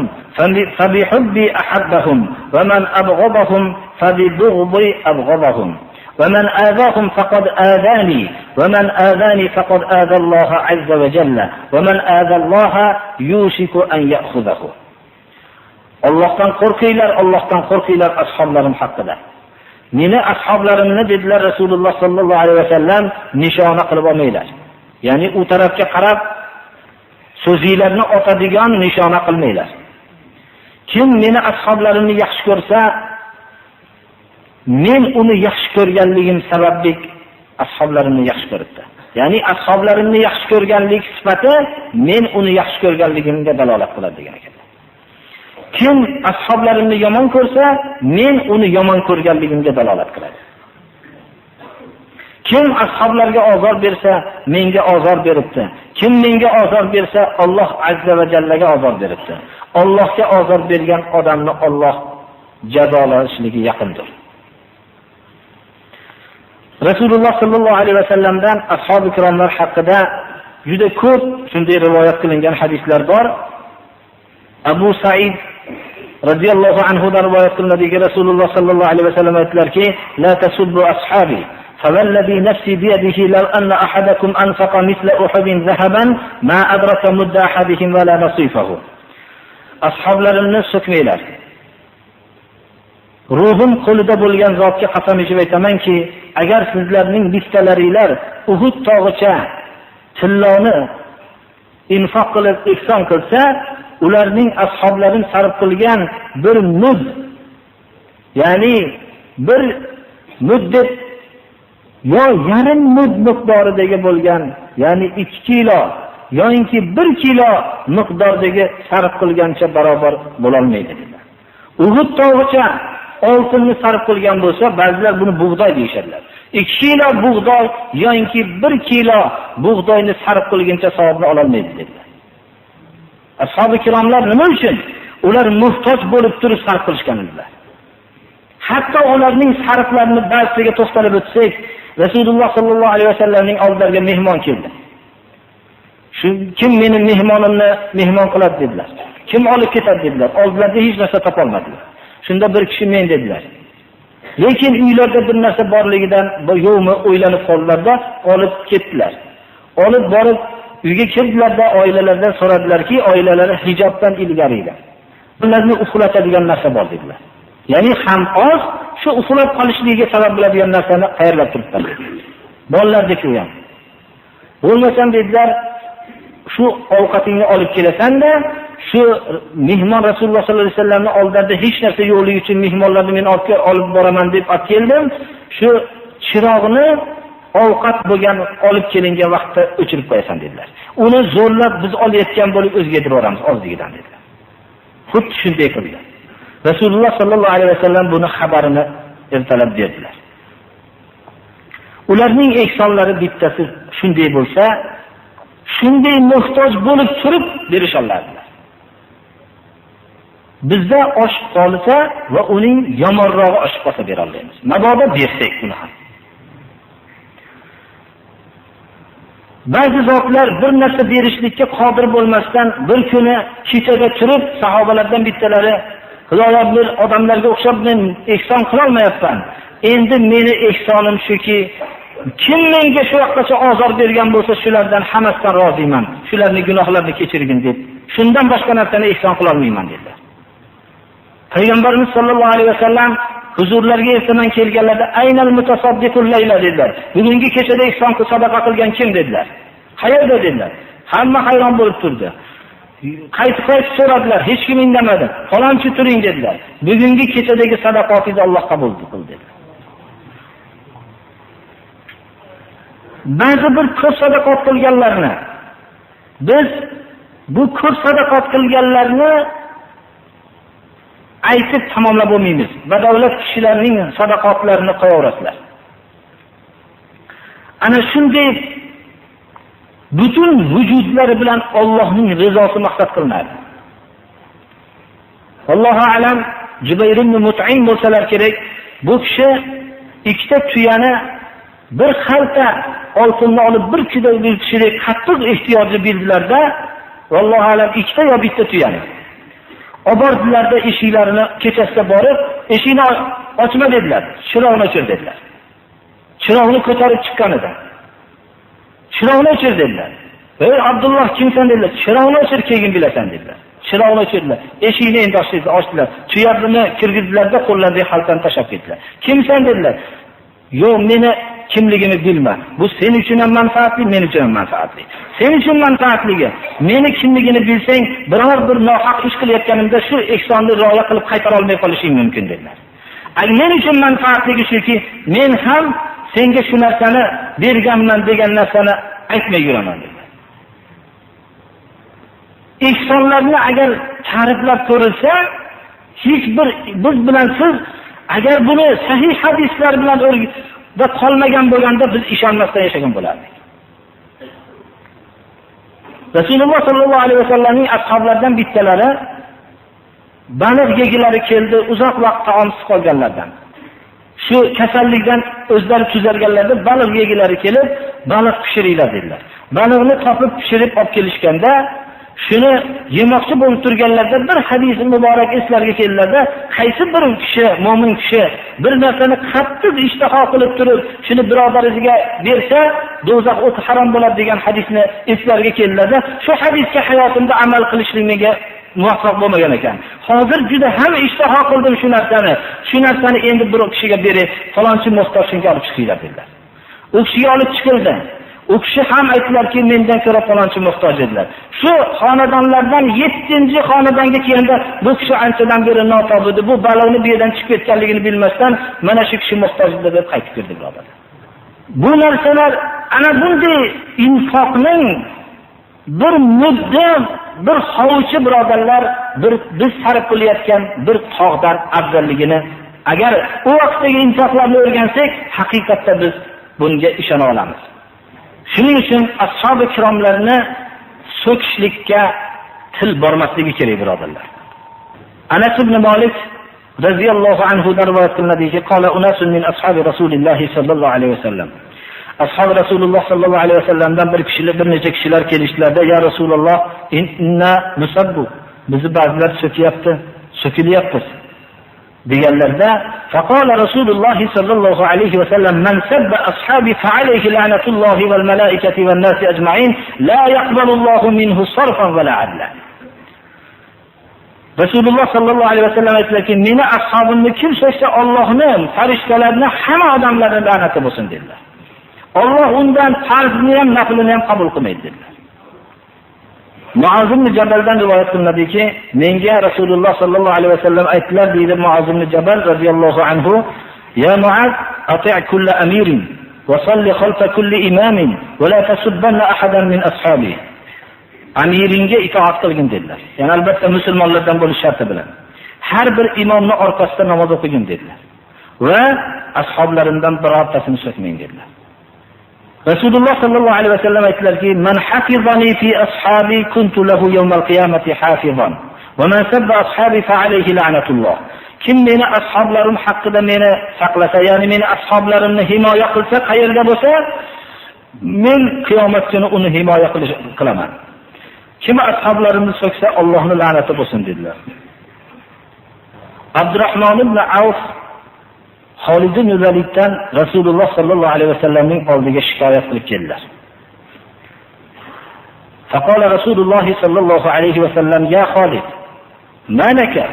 fabihubbi ahabbahum wa man abghadahum fabibughdi abghadahum ومن آذاهم فقد آذاني ومن آذاني فقد آذى الله عز وجل ومن آذى الله يوشك أن يأخذه. Allohdan qo'rqinglar ashablarim haqida. Meni ashablarimni dedilar Rasululloh sallallohu alayhi va sallam nishona qilib olmanglar. Ya'ni u tarafga qarab so'zinglarni otadigan nishona qilmanglar. Kim meni ashablarimni yaxshi ko'rsa, men uni yaxshi ko'rganligim sababli ashablarimni yaxshi ko'ribdi. Ya'ni ashablarimni yaxshi ko'rganlik sifati men uni yaxshi ko'rganligimga dalolat qiladi degan ekan. Kim ashablarimni yomon ko'rsa, men uni yomon ko'rganligimga dalolat qiladi. Kim ashablarga ozor bersa, menga ozor beribdi. Kim menga ozor bersa, Alloh azza va jallaga ozor beribdi. Allohga ozor bergan odamni Alloh jazolashligi yaqindir. Rasululloh sallallohu alayhi va sallamdan ashab ikromlar haqida juda ko'p shunday rivoyat qilingan hadislar bor. Abu Sa'id radhiyallohu anhu dan rivoyat qilinadiki, Rasululloh sallallohu alayhi va sallam aytdilarki, la tasubbu ashabi فوالذي نفسي بيده لو أن أحدكم أنفق مثل أحد ذهبا ما أدرك مد أحدهم ولا نصيفه. Ashablarimni so'kmanglar. Ruhim qo'lida bo'lgan zotga qasam ichib aytamanki, agar sizlarning bittalaringlar Uhud tog'icha tilloni infoq qilib ihson qilsa, ularning ashablarim sarf qilgan bir mud, ya'ni bir muddat yo yarim mud miqdoridagi bo'lgan, ya'ni 2 kilo yoki 1 kilo miqdordagi sarf qilgancha barobar bo'la olmaydi dedilar. Uhud tog'icha oltinni sarf qilgan bo'lsa, ba'zilar buni bug'doy deyishadilar. 2 kilo bug'doy yoki 1 kilo bug'doyni sarf qilguncha savobni ola olmaydi dedilar. Ashab-ı kiromlar nima uchun? Ular muhtoj bo'lib turib sarf qilishgan edilar. Hatto ularning sarflarini ba'ziga to'xtalib o'tsak, Rasululloh sallallohu alayhi vasallamning oldilariga mehmon keldi. Shu kim meni mehmonimni mehmon qiladi dedilar. Kim olib ketadi dedilar. Oldilarida hech narsa topa olmadilar. Shunda bir kishi men dedilar. Lekin uylarda bir narsa borligidan yo'qmi o'ylanib qoldilarda olib ketdilar. Olib borib uyga kirdilarda oilalardan so'radilarki, oilalari hijobdan ilgari edi. Ularni uxlatadigan narsa bor dedilar. Ya'ni ham oz shu uxlab qolishligiga sabab bo'ladigan narsani qayerlab turibdi. Bolalardek u ham. Bo'lmasam dedilar, shu ovqatingni olib kelasan-da, shu mehmon Rasululloh sollallohu alayhi vasallamning oldida hech narsa yo'qligi uchun mehmonlarni men olib boraman deb olib keldim. Shu chiroqni ovqat bo'lgan olib kelingan vaqtda o'chirib qo'yasan dedilar. Uni zo'rlab biz olayotgan bo'lib o'zgartirib yuboramiz ozligidan dedilar. xuddi shunday qildi. Rasululloh sallallohu alayhi vasallam buni xabarini ertalab berdilar. Ularning ehsonlari bittasi shunday bo'lsa, shunday muhtoj bo'lib turib berish oladilar. Bizda oshib qolsa va uning yomonrog'i oshib qolsa bera olmaymiz. Mabodo bersak buni ham. Ba'zi zotlar bir narsa berishlikka qodir bo'lmasdan bir kuni kechada turib sahobalardan bittalari Xudoyo bir odamlarga o'xshab men ehson qila olmayapman. Endi meni ehsonim shuki, kim menga shu vaqtgacha ozor bergan bo'lsa, shulardan hammasidan roziman. Shularning gunohlarini kechirgin deb. Shundan boshqa narsani ehson qila olmayman dedilar. Payg'ambarimiz sollallohu alayhi vasallam huzurlarga ertaman kelganlarda aynal mutasaddiqul layla dedilar. Bugungi kechada ehson qilib sadaqa qilgan kim dedilar. Qayerda dedilar. Hamma hayron bo'lib turdi. Qaytib so'radilar, hech kim indamadi. Falonchi turing dedilar. Bugungi kechadagi sadaqatingizni Alloh qabul qildi dedilar. Ba'zi bir ko'p sadaqat qilganlarni biz bu ko'p sadaqat qilganlarni aytib tamomlab bo'lmaymiz. Badavlat kishilarning sadaqatlarini qo'yaverasizlar. Ana shunday butun vujudlari bilan Allohning rizosi maqsad qilinadi. Allohu alam Jubayr ibn Mut'im bo'lsalar kerak, bu kishi ikkita tuyani bir xalta oltinni olib bir kishilik qattiq ehtiyojni bildilarda, vallohu alam ikkita yo bitta tuyani obordilarda eshiklarini kechasida borib, eshikni ochma dedilar, chiroqni o'chir dedilar. Chiroqni ko'tarib chiqqan edi. Chiroqni o'chir dedilar. "Ey Abdulloh, kimsan?" dedilar. "Chiroqni o'chir, keyin bilasan" dedilar. Chiroqni o'chirdilar. Eshikni endi ochdilar. Tuyarini kirgizdilarda qo'llarida xaltani tashlab ketdilar. "Kimsan?" dedilar. "Yo'q, meni kimligini bilma. Bu sen uchun ham manfaatli, men uchun ham manfaatli. Sen uchun manfaatligi, meni kimligini bilsang, biror bir nohaq ish qilayotganimda shu ehsonni rioya qilib qaytara olmay qolishing mumkin" dedilar. Men uchun manfaatligi shuki, men ham senga shu narsani berganman degan narsani aytmay yuraman dedilar. Ehsonlarni agar ta'riflab ko'rilsa, hech bir biz bilan siz agar buni sahih hadislar bilan da qolmagan bo'lganda biz ishonmasdan yashagan bo'lardik. Rasululloh sallallohu alayhi vasallamning ashablaridan bittalari baliq yegilari keldi, uzoq vaqt taomsiz qolganlardan. Shu kasallikdan o'zlari tuzalganlarda baliq yegilari kelib, baliq pishiringlar dedilar. Baliqni topib pishirib olib kelishganda, shuni yemoqchi bo'lib turganlarda bir hadis muborak eslarga keldilarda, qaysi bir kishi, mo'min kishi bir narsani qattiq ishtaho qilib turib, shuni birodariga bersa, do'zax o'ti harom bo'ladi degan hadisni eslarga keldilarda, shu hadisga hayotimda amal qilishlikka muvaffaq bo'lmagan ekan. Hozir juda ham ishtaho qildim shu narsani endi bir kishiga berib, falonchi muhtojga olib chiqinglar dedilar. U kishiga olib chiqildi. U kishi ham aytdilarki, mendan ko'ra falonchi muhtoj dedilar. Shu xonadonlardan 7-xonadonga kelganda bu kishi anchadan beri notob edi. Bu baloning bu yerdan chiqib ketganligini bilmasdan mana shu kishi muhtoj deb qaytib kirdi birodarlar. Bu narsalar ana bunday infoqning bir mudda, bir hovuchi birodarlar, bir biz sarf qilayotgan bir tog'dan afzalligini agar u vaqtdagi infoqlarni o'rgansak, haqiqatda biz bunga ishona olamiz. Shuning uchun ashab-ı kiromlarni so'kishlikka til bormasligi kerak birodarlar. Anas ibn Malik radhiyallohu anhu dan rivoyat qilinadiki, qala unasun min ashabi Rasulilloh sallallohu alayhi vasallam. Ashab Rasululloh sallallohu alayhi vasallamdan bir necha kishilar kelishdilarda, "Ya Rasululloh, inna nusabbu." Bizni ba'zilar so'kilyapti deganlarda, faqala Rasululloh sallallohu alayhi vasallam, "Man sabba ashabi fa alayhi la'natullohi wal malaikati wan nasi ajma'in, la yaqbalullohu minhu sarfan wa la 'adla." Rasululloh sallallohu alayhi vasallam aytdilarki, "Meni ashabimni kim so'ksa, Allohning, farishtalarning, hamma odamlarning la'nati bo'lsin" dedilar. Alloh undan farzni ham, naflini ham qabul qilmaydi dedilar. Muaz ibn Jabaldan rivoyat qilinadiki, menga Rasululloh sallallohu alayhi vasallam aytdilar deydi Muaz ibn Jabal radhiyallohu anhu, "Ya Muaz, ati' kull amirin wa salli khalfa kulli imamin wa la tasubbanna ahadan min ashabi." amiringga itoat qilgin dedilar. Ya'ni albatta musulmonlardan bo'lish sharti bilan. Har bir imomning orqasida namoz o'qigin dedilar. Va ashoblarimdan birortasini so'kmang dedilar. Rasululloh sallallohu alayhi vasallam aytdilarki: "Man hafizani fi ashabi kuntu lahu yawmal qiyamati hafizan, va man sabba ashabi fa alayhi la'natulloh." Kim meni ashoblarim haqida meni saqlasa, ya'ni meni ashoblarimni himoya qilsa, qayerda bo'lsa, men qiyomat kuni uni himoya qilaman. Kim ashoblarimni so'ksa, Allohning la'nati bo'lsin dedilar. Abdurrahmon ibn Avf Xolid ibn Validdan Rasululloh sallallohu alayhi vasallamning oldiga shikoyat qilib keldilar. Faqala Rasululloh sallallohu alayhi vasallam: "Ya Xolid, ma laka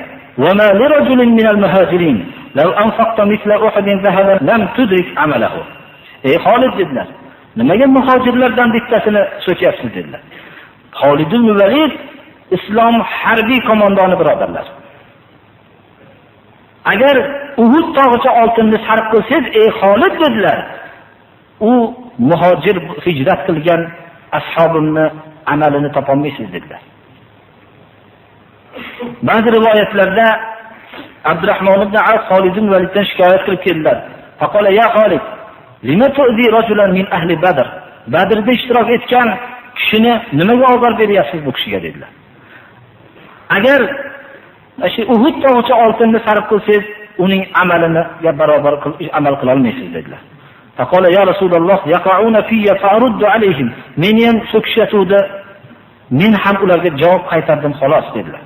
wa ma li rajulin min al-muhajirin law anfaqta mithla Uhudin dhahaban lam tudrik amalahu." Ey Xolid dedilar, nimaga muhojirlardan bittasini so'kyapsiz dedilar. Xolid ibn Valid islom harbiy qo'mondoni birodarlar. Agar Uhud tog'icha oltinni sarf qilsangiz, ey Xolid dedilar, u muhojir hijrat qilgan ashobimni amalini topolmaysiz dedilar. Ba'zi rivoyatlarda Abdurrahmon ibn Avf Xolid ibn Validdan shikoyat qilib keldilar. Faqala: "Ya Xolid, lima tu'zi rajulan min ahli Badr?" Badrda ishtirok etgan kishini nimaga ozor beryapsiz bu kishiga dedilar. Agar shu Uhud tog'icha oltinni sarf qilsangiz, uning amaliniga barobar amal qila olmaysiz dedilar. Faqala: "Ya Rasululloh, yaqauna fiyya fa'ruddu alayhim." Meni ham so'kishadi, men ham ularga javob qaytardim xolos dedilar.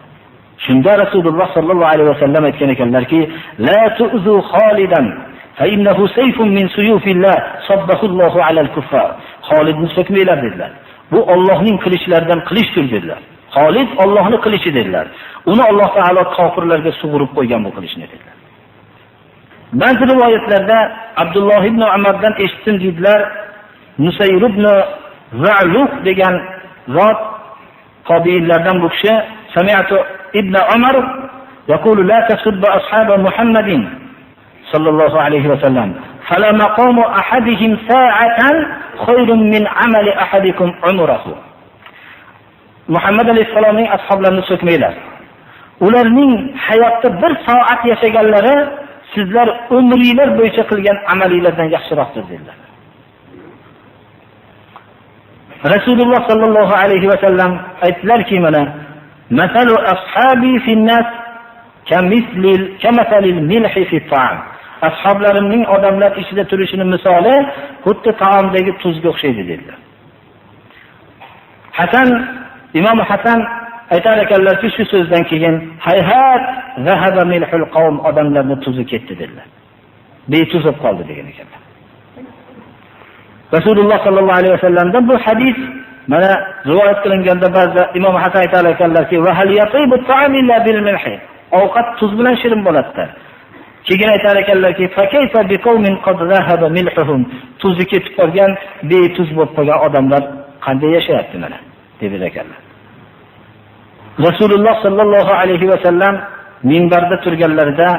Shunda Rasululloh sallallohu alayhi vasallam aytgan ekanlarki: "La tu'zu Xolidan fa innahu sayfun min suyufillah sabbahu Allohu alal kuffar." Xolidni so'kmanglar dedilar. Bu Allohning qilichlaridan qilichdir dedilar. Xolid Allohning qilichi dedilar. Uni Alloh taolo kofirlarga sug'urib qo'ygan bu qilichni dedilar. Ba'zi rivoyatlarda Abdulloh ibn Umardan eshitdim dedilar, Nusayr ibn Za'luq degan zot tabiinlardan bu kishi sami'tu ibn Umar yaqulu la tasubba ashab Muhammadin sallallohu alayhi va sallam fala maqamu ahadihim sa'atan khayrun min amali ahadikum umrahu. Muhammad alayhisolamning ashoblarini so'kmanglar. Ularning hayotda bir soat yashaganlari sizlar umringlar bo'yicha qilgan amalinglardan yaxshiroqdir dedilar. Rasululloh sallallohu alayhi va sallam aytdilarki, mana masalu ashabi fin-nas kamathalil milhi fit-ta'am. Ashoblarimning odamlar ichida turishining misoli xuddi taomdagi tuzga o'xshaydi dedilar. Imom Hasan aytar ekanlarki, shu so'zdan keyin hayhat zahaba milhul qawm, odamlarning tuzi ketdi dedilar. Betuzib qoldi degan ekanlar. Rasululloh sallallohu alayhi vasallamdan bu hadis mana rivoyat qilinganda ba'zi Imom Hasan aytar ekanlarki, va hal yatibu ta'am illa bil milhi. Ovqat tuz bilan shirin bo'ladi. Keyin aytar ekanlarki, fa kayfa bi qawmin qad zahaba milhuhum. Tuzi ketib qolgan, betuz bo'lib qolgan odamlar qanday yashayapti mana deb ekanlar. Rasululloh sallallohu alayhi va sallam minbarda turganlarida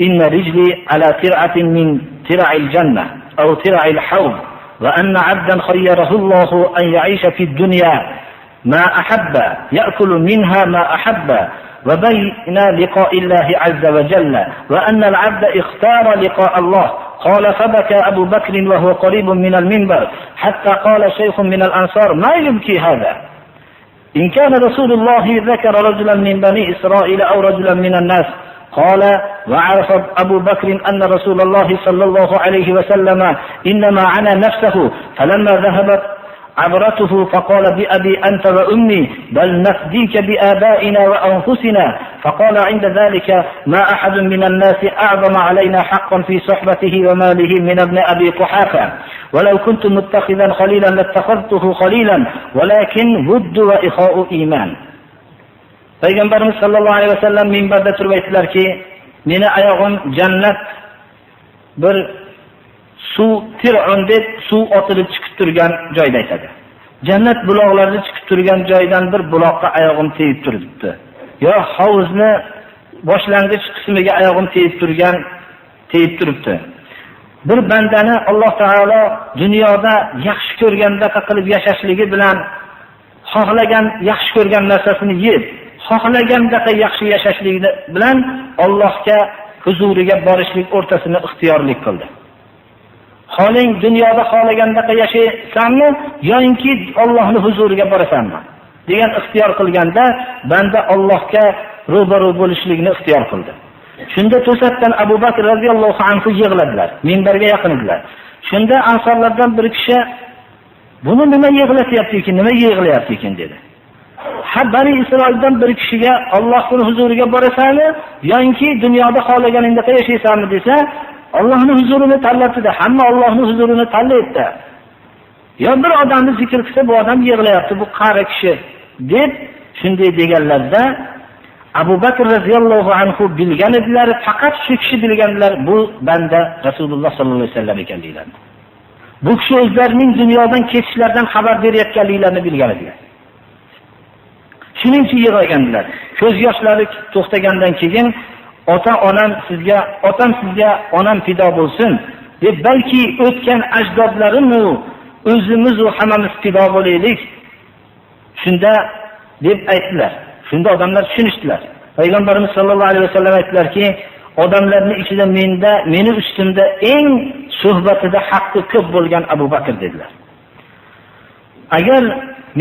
inna rijli ala tir'atin min tira'il jannah aw tira'il hawd va anna 'abdan khayyarahu Allah an ya'isha fi dunya ma ahabba ya'kulu minha ma ahabba wa bayna liqa'i Allah 'azza wa jalla wa anna al-'abda ikhtara liqa'a Allah. قال فبكى أبو بكر وهو قريب من المنبر حتى قال شيخ من الأنصار ما يبكي هذا؟ إن كان رسول الله ذكر رجلا من بني إسرائيل أو رجلا من الناس. قال وعرف أبو بكر أن رسول الله صلى الله عليه وسلم إنما عنى نفسه فلما ذهبت عبرته فقال بأبي أنت وأمي بل نفديك بآبائنا وأنفسنا. فقال عند ذلك ما أحد من الناس أعظم علينا حقا في صحبته وماله من ابن أبي قحافة ولو كنت متخذا خليلا لاتخذته خليلا ولكن ود وإخاء إيمان. Peygamberimiz sallallohu alayhi vasallam minbarda turib aytdilarki, meni oyog'im jannat bir suv tir'un deb suv otilib chiqib turgan joyda aytadi. Jannat buloqlarida chiqib turgan joydan bir buloqqa oyog'im tegib turibdi. Yo hovuzning boshlang'ich qismiga oyog'im tegib turibdi. Bir bandani Alloh taolo dunyoda yaxshi ko'rganda qilib yashashligi bilan xohlagan yaxshi ko'rgan narsasini yeb, xohlagandaqa yaxshi yashashlik bilan Allohga huzuriga borishlik o'rtasini ixtiyorlik qildi. Xoling dunyoda xohlagandaqa yashaysanmi yoki Allohning huzuriga borasanmi degan ixtiyor qilganda banda Allohga ro'baro bo'lishlikni ixtiyor qildi. Shunda to'satdan Abu Bakr radhiyallohu anhu yig'ladilar, minbarga yaqin edilar. Shunda ansarlardan bir kishi buni nima yig'latyapti ekan, nima yig'layapti ekan dedi. Ha, Bani Isroildan bir kishiga Allohning huzuriga borasanmi yoki dunyoda xohlaganingda yashaysanmi desa, Allohning huzurini tanlabdi-da, hamma Allohning huzurini tanlaydi. Yo bir odamni zikr qilsa bu odam yig'layapti, bu qari kishi deb shunday deganlarda Abu Bakr radhiyallohu anhu bilgan edilar, faqat shu kishi bilganlar bu banda Rasululloh sallallohu alayhi vasallam ekanliklarini. Bu kishi o'zlarining dunyodan ketishlaridan xabar berayotganliklarini bilgan edilar. Shuning uchun yig'laganlar. Ko'z yoshlari to'xtagandan keyin otam sizga onam fido bo'lsin deb balki o'tgan ajdodlarimni o'zimiz va hammamiz fido bo'laylik. Shunda deb aytdilar. Shunda odamlar tushunishdilar. Payg'ambarimiz sollallohu alayhi vasallam aytdilarki, odamlarning ichida meni ustimda eng suhbatida haqqi ko'p bo'lgan Abu Bakr dedilar. Agar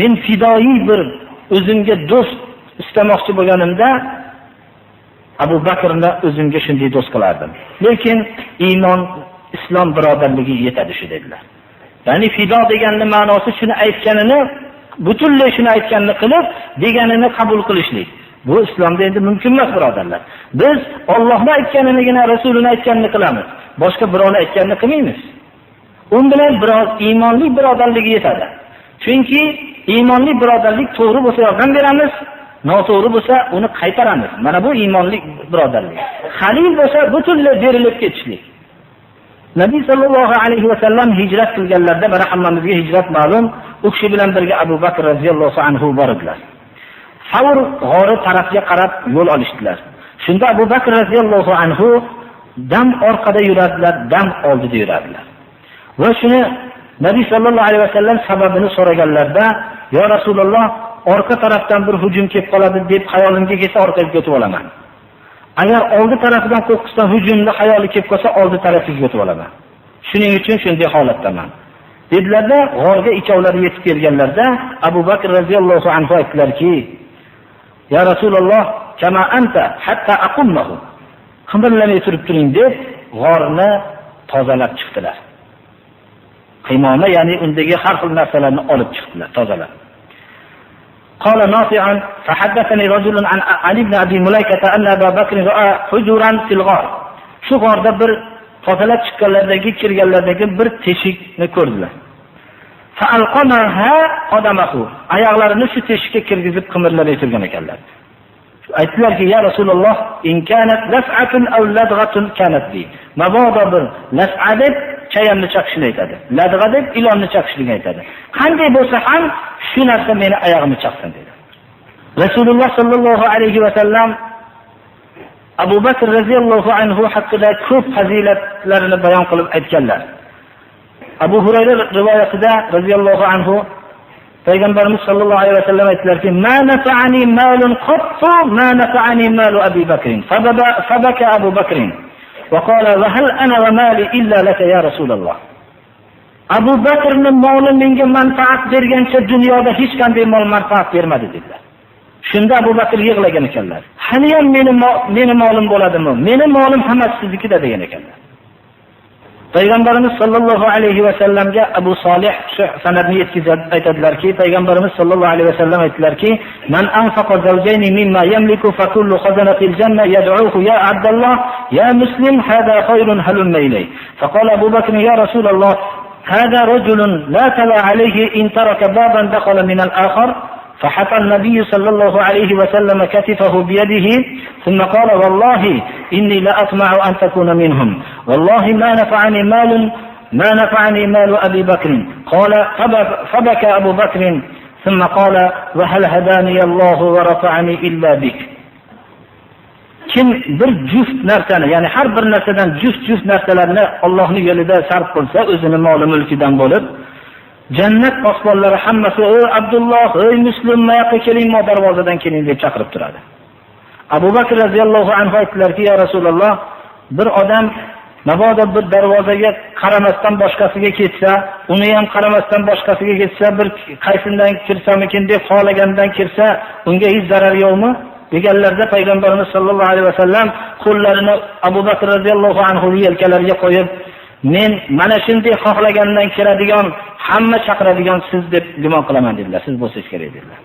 men fidoyi bir o'zimga do'st istamoqchi bo'lganimda Abu Bakrni o'zimga shunday do'st qilardim. Lekin iymon, islom birodarligi yetadi shu dedilar. Ya'ni fido deganning ma'nosi shuni aytganini, butunlay shuni aytganini qilib, deganini qabul qilishlik. Bu islomda endi mumkin emas birodarlar. Biz Allohning aytganini, Rasulining aytganini qilamiz. Boshqa birovning aytganini qilmaymiz. Un bilan biroz iymonli birodarligi yetadi. Chunki iymonli birodarlik to'g'ri bo'lsa yordam beramiz, noto'g'ri bo'lsa uni qaytaramiz. Mana bu iymonli birodarlik. Halil bo'lsa butunlay berilib ketishlik. Nabiy sallallohu alayhi va sallam hijrat qilganlarda, mana hammamizga hijrat ma'lum, u kishi bilan birga Abu Bakr radhiyallohu anhu bordilar. Savr g'ori tarafga qarab yo'l olishdilar. Shunda Abu Bakr radhiyallohu anhu dam orqada yuradilar, dam oldida yuradilar. Va shuni Nabiy sallallohu alayhi va sallam sababini so'raganlarda, "Ya Rasululloh, orqa tarafdan bir hujum kelib qoladi deb xayolimga kelsa orqaga o'tib olaman. Agar oldi tarafdan qo'rqishdan hujumni xayoli kelib qolsa oldi tarafiga o'tib olaman. Shuning uchun shunday holatdaman." Dedilarda, g'orga ikkovlari yetib kelganlarda Abu Bakr radhiyallohu anhu aytdilarki, "Ya Rasululloh, kama anta hatta aqummahu." Qimirlamay turib turing deb g'orni tozalab chiqdilar. Qiymoma, ya'ni undagi har xil narsalarni olib chiqdilar, tozalab. قال نافع فحدثني رجل عن علي بن ابي مليكه ان ابا بكر راى حجرا في الغار. Shu g'orda bir tozalab chiqqanlardagi kirganlardagi bir teshikni ko'rdilar. Fa alqamaha qadamahu. Oyoqlarini shu teshikka kirgizib qimirlamay turgan ekanlar. Aytdilarki, "Ya Rasululloh, in kanat las'atun aw ladghatun kanat bi." Mabodo bir las'a deb chayamni chaqishni aytadi. Ladg'a deb ilonni chaqishni aytadi. Qanday bo'lsa ham shu narsa meni oyog'imni chaqsin dedi. Rasululloh sallallohu alayhi va sallam Abu Bakr radhiyallohu anhu haqida ko'p fazilatlarini bayon qilib aytganlar. Abu Hurayra rivoyatida radhiyallohu anhu Payg'ambarimiz sallallohu alayhi va sallam aytdilarki, "Ma nafa'ani malun qattu ma nafa'ani malu Abi Bakr." Fabaka Abu Bakr va qala, "Va hal ana va mali illa laka ya Rasululloh." Abu Bakrning moli menga manfaat bergancha dunyoda hech qanday mol manfaat bermadi dedilar. Shunda Abu Bakr yig'lagan ekanlar. "Hali ham meni molim bo'ladimi? Meni molim hammasi siznikida" degan ekanlar. Payg'ambarimiz sallallohu alayhi va sallamga Abu Solih sanadni yetkazib aytadilarki, Payg'ambarimiz sallallohu alayhi va sallam aytdilarki, "Man anfaqa zawjayni mimma yamliku fa kullu khazanatil janna yad'uhu ya Abdullah ya Muslim hada khayrun halumma ilay." Faqala Abu Bakr ya Rasulullah, "Hada rajulun la tala alayhi in taraka baban dakhala min al-akhar." فحطى النبي صلى الله عليه وسلم كتفه بيده ثم قال والله إني لا أطمع أن تكون منهم والله ما نفعني مال أبي بكر قال فبكى أبو بكر ثم قال وهل هداني الله ورفعني إلا بك. Kim bir juft narsani, ya'ni har bir narsadan juft narsalarni Allohning yo'lida sarf qilsa, o'zining moli mulkidan bo'lib, Jannat posbonlari hammasi "Ey Abdulloh, ey Muslim, mayaqqa keling, mo darvozadan keling" deb chaqirib turadi. Abu Bakr radhiyallohu anhu aytdilarki, "Ya Rasululloh, bir odam mabodo bir darvozaga qaramasdan boshqasiga ketsa, uni ham qaramasdan boshqasiga ketsa, bir qaysidan kirsamikin deb xohlagandan kirsa, unga hech zarar yo'qmi?" deganlarda payg'ambarimiz sollallohu alayhi vasallam qo'llarini Abu Bakr radhiyallohu anhu yelkalariga qo'yib, "Men mana shunday xohlagandan kiradigan, hamma chaqiradigan siz deb gumon qilaman" dedilar. "Siz bo'lsangiz kerak" dedilar.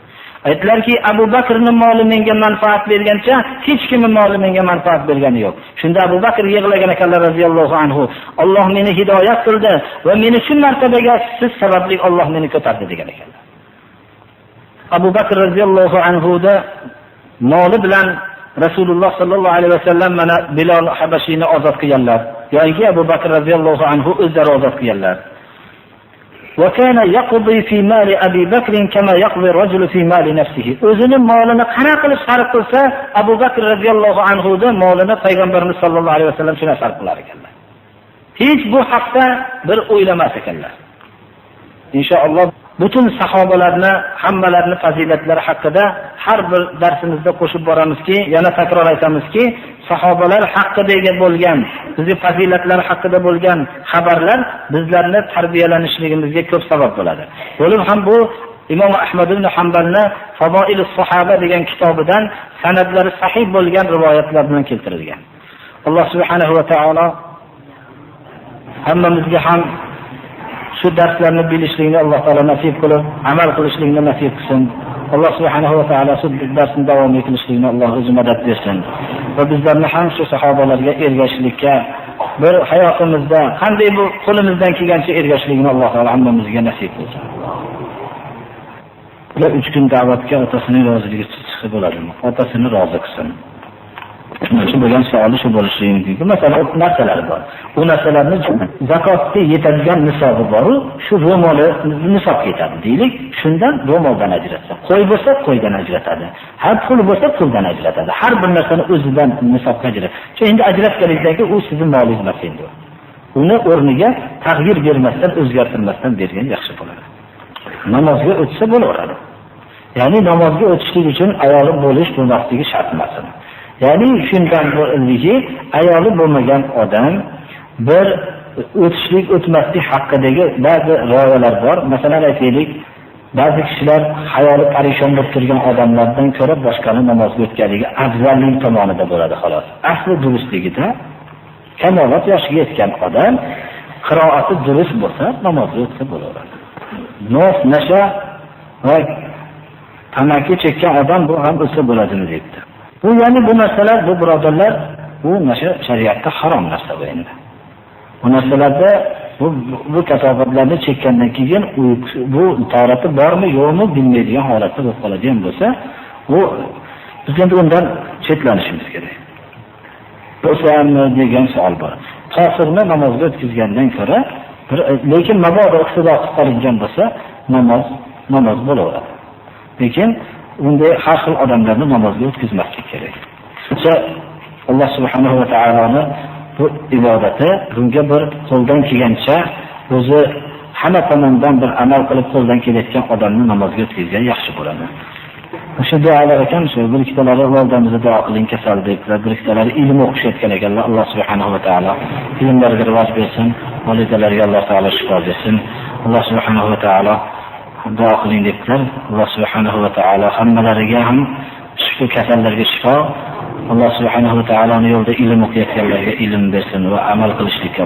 Aytdilarki, Abu Bakrning moli menga manfaat bergancha, hech kimning moli menga manfaat bergani yo'q. Shunda Abu Bakr yig'lagan ekanlar radhiyallohu anhu. "Alloh meni hidoyat qildi va meni shu martabaga siz sababli Alloh meni ko'tardi" degan ekanlar. Abu Bakr radhiyallohu anhu da moli bilan Rasululloh sallallohu alayhi vasallam mana Bilal Habashiyni ozod qilganlar. Yoki Abu Bakr radhiyallohu anhu o'zlari ozod qilganlar. وكان يقضي في مال أبي بكر كما يقضي الرجل في مال نفسه. O'zining molini qana qilib sarf qilsa, Abu Bakr radhiyallohu anhu da molini payg'ambarimiz sollallohu alayhi vasallam shuna sarf qilar ekanlar. Hech bu haqda bir o'ylamas ekanlar. Inshaalloh butun sahobalarni, hammalarni fazilatlari haqida har bir darsimizda qo'shib boramizki, yana takror aytamizki, sahobalar haqida bo'lgan, bizning fazilatlari haqida bo'lgan xabarlar bizlarni tarbiyalanishligimizga ko'p sabab bo'ladi. Bo'lib ham bu Imom Ahmad ibn Hanbalning Fadailus Sahaba degan kitobidan sanadlari sahih bo'lgan rivoyatlar bilan keltirilgan. Alloh subhanahu va taolo hammamizga ham shu darslarni bilishlikni Alloh taolo nasib qilib, amal qilishlikni nasib qilsin. Alloh subhanahu va taolo shu darsni davom ettirishlikni Alloh o'zi madad bersin. Va bizlarni ham shu sahobalarga ergashishlikka, bir hayotimizda qanday bu qo'limizdan kelgancha ergashishlikni Alloh taolo hammamizga nasib qilsin. Ular 3 kun da'vatga otasining roziligi chiqsa bo'ladimi? Otasini rozi qilsin. Shu bo'lgan savol shu bo'lishi mumkin. Masalan, narsalar bor. U narsalarni zakotga yetadigan nisobi bor-u, shu ro'moli nisobga yetadi deylik. Shundan ro'moldan ajratsa, qo'y bo'lsa qo'ydan ajratadi. Har pul bo'lsa puldan ajratadi. Har bir narsani o'zidan nisobga ajratadi. Endi ajratganingizdan keyin u sizning molingiz emas endi. Uni o'rniga tag'yir bermasdan, o'zgartirmasdan bergan yaxshi bo'ladi. Namozga o'tsa bo'laveradi. Ya'ni namozga o'tishlik uchun ayoli bo'lish bu vaqtiga shart emas. Ya'ni shundan bo'ldiki, ayoli bo'lmagan odam bir o'tishlik o'tmaslik haqidagi ba'zi rioyalar bor. Masalan aytaylik, ba'zi kishilar hayoli parishon bo'lib turgan odamlardan ko'ra boshqani namozga o'tganligi afzallik tomonida bo'ladi xolos. Asli durustligida kamolat yoshiga yetgan odam qiroati durust bo'lsa, namozga o'tsa bo'laveradi. Nos, nasha va tamaki chekkan odam bu ham o'tsa bo'ladimi debdi. Bu ya'ni bu narsalar, bu birodarlar, bu nasha shariatda harom narsa bu endi. Bu narsalarda bu kasofatlarni chekkandan keyin bu taorati bormi yo'qmi bilmaydigan holatda bo'lib qoladigan bo'lsa, bu biz endi undan chetlanishimiz kerak. Bo'lsa-mi degan savol bor. Kofirni namozga o'tkazgandan ko'ra, lekin mabodo iqtido qilib bo'lsa, namoz bo'laveradi. Lekin unday har xil odamlarni namozga o'tkazmaslik kerak. Alloh subhanahu va taoloning bu ibodati bunga bir qo'ldan kelgancha o'zi hamma tomondan bir amal qilib qo'ldan kelayotgan odamni namozga o'tkazgan yaxshi bo'ladi. O'sha duolar ekan, shu bir ikkitalari valdamizga duo qiling kasal deblar, bir ikkitalari ilm o'qishayotgan ekanlar. Alloh subhanahu va taolo ilmlarga rivoj bersin, validalarga Alloh taolo shifo bersin. Alloh subhanahu va taolo duo qiling deblar. Alloh subhanahu va taolo hammalariga ham shu kasallarga shifo, Alloh subhanahu va taoloning yo'lida ilm o'qiyotganlarga ilm bersin va amal qilishlikka